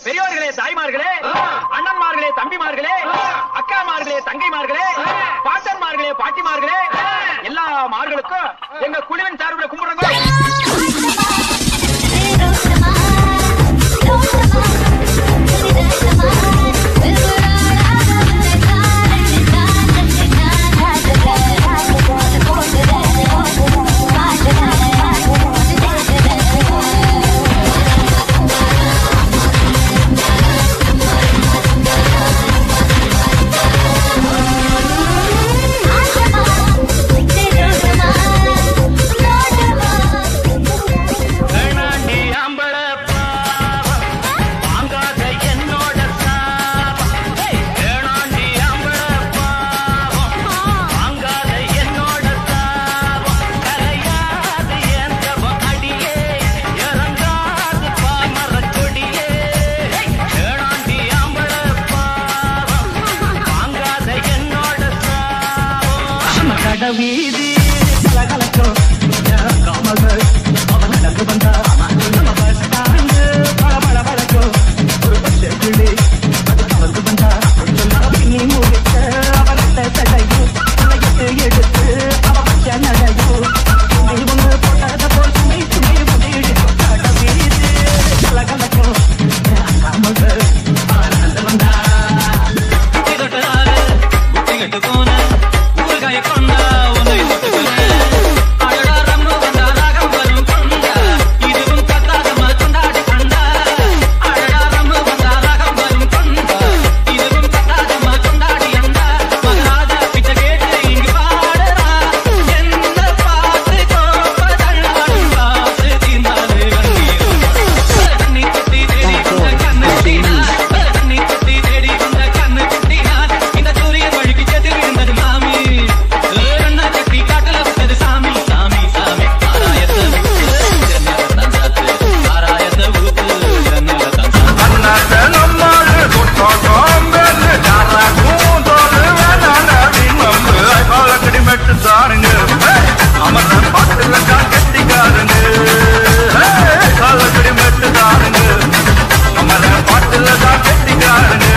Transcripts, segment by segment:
பெரியவர்களே, தாய்மார்களே, அண்ணன்மார்களே, தம்பிமார்களே, அக்காமார்களே, தங்கைமார்களே, பாட்டன்மார்களே, பாட்டிமார்களே, எல்லா மார்களுக்கும் எங்க குழுவின் சார்பில் கும்பிடுங்க. வீதி கலகலக்கும் காமகள் அவன் நடந்து வந்தா நம்ம பஸ் ஸ்டாண்டு பழ பழக்கும் ஒரு பச்சை கிளி அது கலந்து வந்தா நீ முடிச்ச அவனத்தை தடையும் எடுத்து அவ பச்ச நடையும் ஒன்று போட்டத போல் துணி துணி முடிடு கட வீதி கலகலக்கும் காமகள் அவன் நடந்து வந்தா கட்டு போன ஊர்காய கொண்டா உன்னை அழகா ரம்மு வந்தா ராகம் வரும் கொண்டா இதுவும் பத்தாதமா கொண்டாடி கண்டா அழகா ரம்மு வந்தா ராகம் வரும் கொண்டா இதுவும் பத்தாதமா கொண்டாடி அண்டா மகாராஜா பிச்ச கேட்டு இங்கு பாடுறா என்ன பார்த்து கோபதள்ளாடும் பார்த்து தீர்ந்தாலே கண்ணி குத்தி தேடி வந்த கண்ணு குட்டினார் கண்ணி குத்தி தேடி வந்த கண்ணு குட்டினார் இந்த சூரியன் வழிக்கு செதில் இருந்தது மாமி என்ன கட்டி காட்டுல விட்டது சாமி சாமி சாமி ஆராயத்தை விட்டு ஜன்னலத்தான் சாத்து ஆராயத்தை விட்டு ஜன்னலத்தான் சாத்து அண்ணாத்த நம்மாடு கொட்டாம்பேன்னு யாரா கூந்தோடு வேணாண்டி மம்பு காலக்கடி மெட்டு தாருங்க அமர்ந்த பாட்டுல தான் கட்டிக்காருங்க காலக்கடி மெட்டு தாருங்க அமர்ந்த பாட்டுல தான் கட்டிக்காருங்க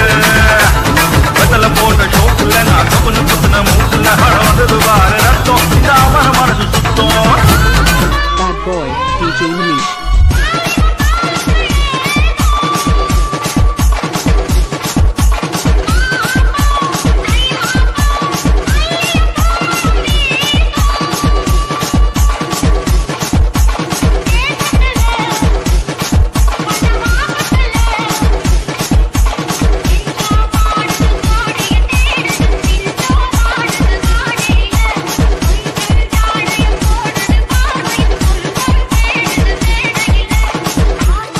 பத்தல போட்ட ஷோட்டுல நான் கப்புன்னு புத்துன மூட்டுல வந்தது வாரு ரத்தம் இந்த அவன மனசு சுத்தம். Bad boy, DJ Manish.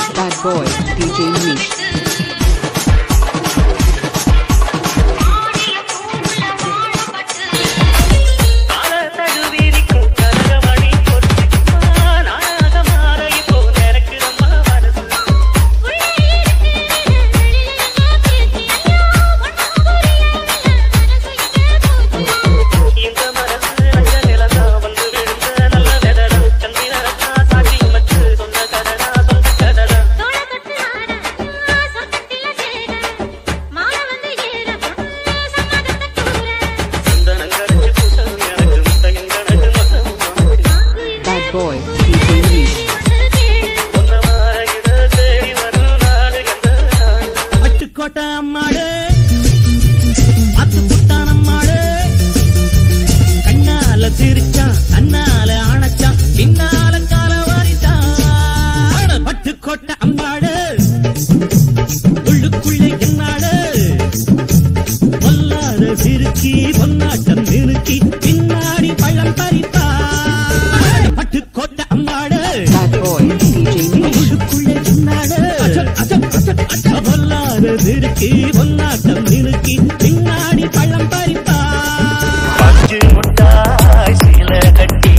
Bad boy, DJ Manish. Bad boy, DJ Manish. அட்டுக்கோட்டை அம்மாடு அத்து புட்டான் அம்மாடு கண்ணால சிரிச்சான் தன்னால அணைச்சான் பின்னால கால வாரிட்டான் பட்டுக்கோட்டை அம்மாடு உள்ளுக்குள்ளே என்னாடு பொல்லாத சிறுக்கி பொன்னாட்டம் நிறுக்கி பின்னாடி பழம் பறிப்பான் Pattukkottai அம்மாடு Bad boy, DJ Manish. உள்ளுக்குள்ளே என்னாடு பொல்லாத சிறுக்கி பொன்னாட்டம் நிறுக்கி பின்னாடி பழம் பறிப்பான் பஞ்சு முட்டாய் சீல கட்டி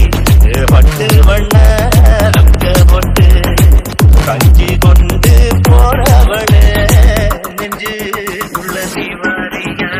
பட்டு வண்ண ரங்க பொட்டு கஞ்சி கொண்டு போறவளே நெஞ்சு உள்ள சிவாரியா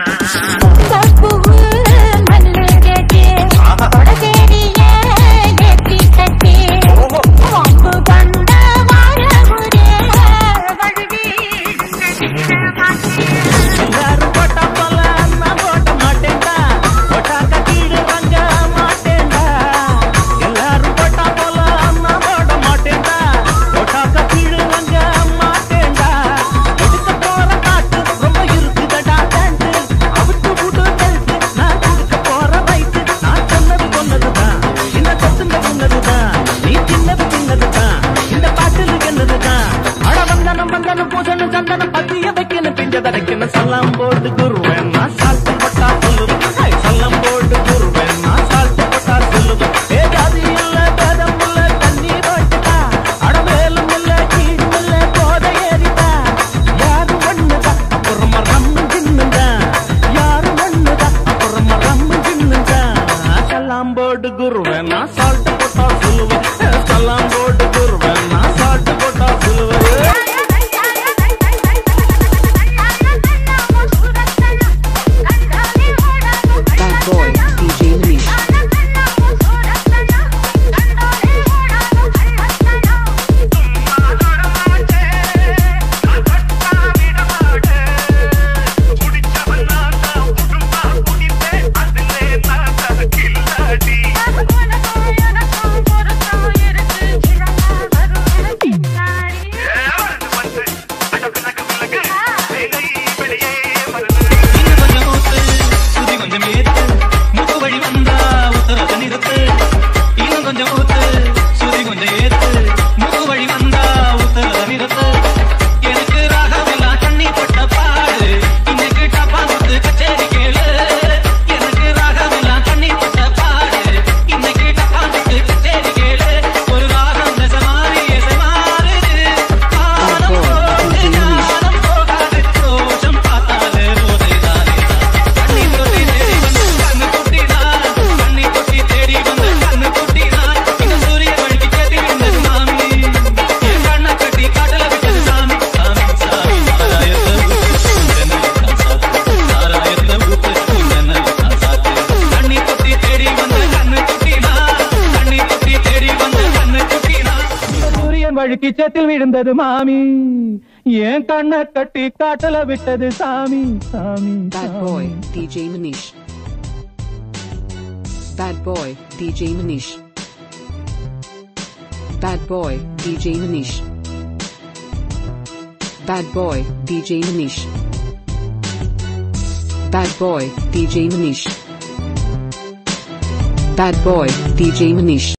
என்ன சல்லாம் போட்டு குருவேன் நான் சால்ட்டு போட்டா சொல்லுவேன் சல்லாம் போட்டு குருவேன் நான் சால்ட்டு போட்டா சொல்லுவேன் ஏ ஜாதி இல்ல பேதம் இல்ல தண்ணி போட்டுட்டா அடவேலும் இல்ல கீழும் இல்ல போதை ஏறிட்டா யாரும் ஒண்ணுதான் அப்புறமா ரம்மு சின்னந்தான் யாரும் ஒண்ணுதான் அப்புறமா ரம்மு சின்னந்தான் சல்லாம் போட்டு குருவேன் நான் சால்ட்டு போட்டா சொல்லுவேன் சல்லாம் போட்டு குருவேன் நான் சால்ட்டு போட்டா சொல்லுவேன் Bad boy, DJ Manish. வழுக்கி சேத்தில் விழுந்தது மாமி ஏன் கண்ண கட்டி காட்டல விட்டது சாமி சாமி Bad boy, DJ Manish. Bad boy, DJ Manish. Bad boy, DJ Manish. Bad boy, DJ Manish. Bad boy, DJ Manish. Bad boy, DJ Manish.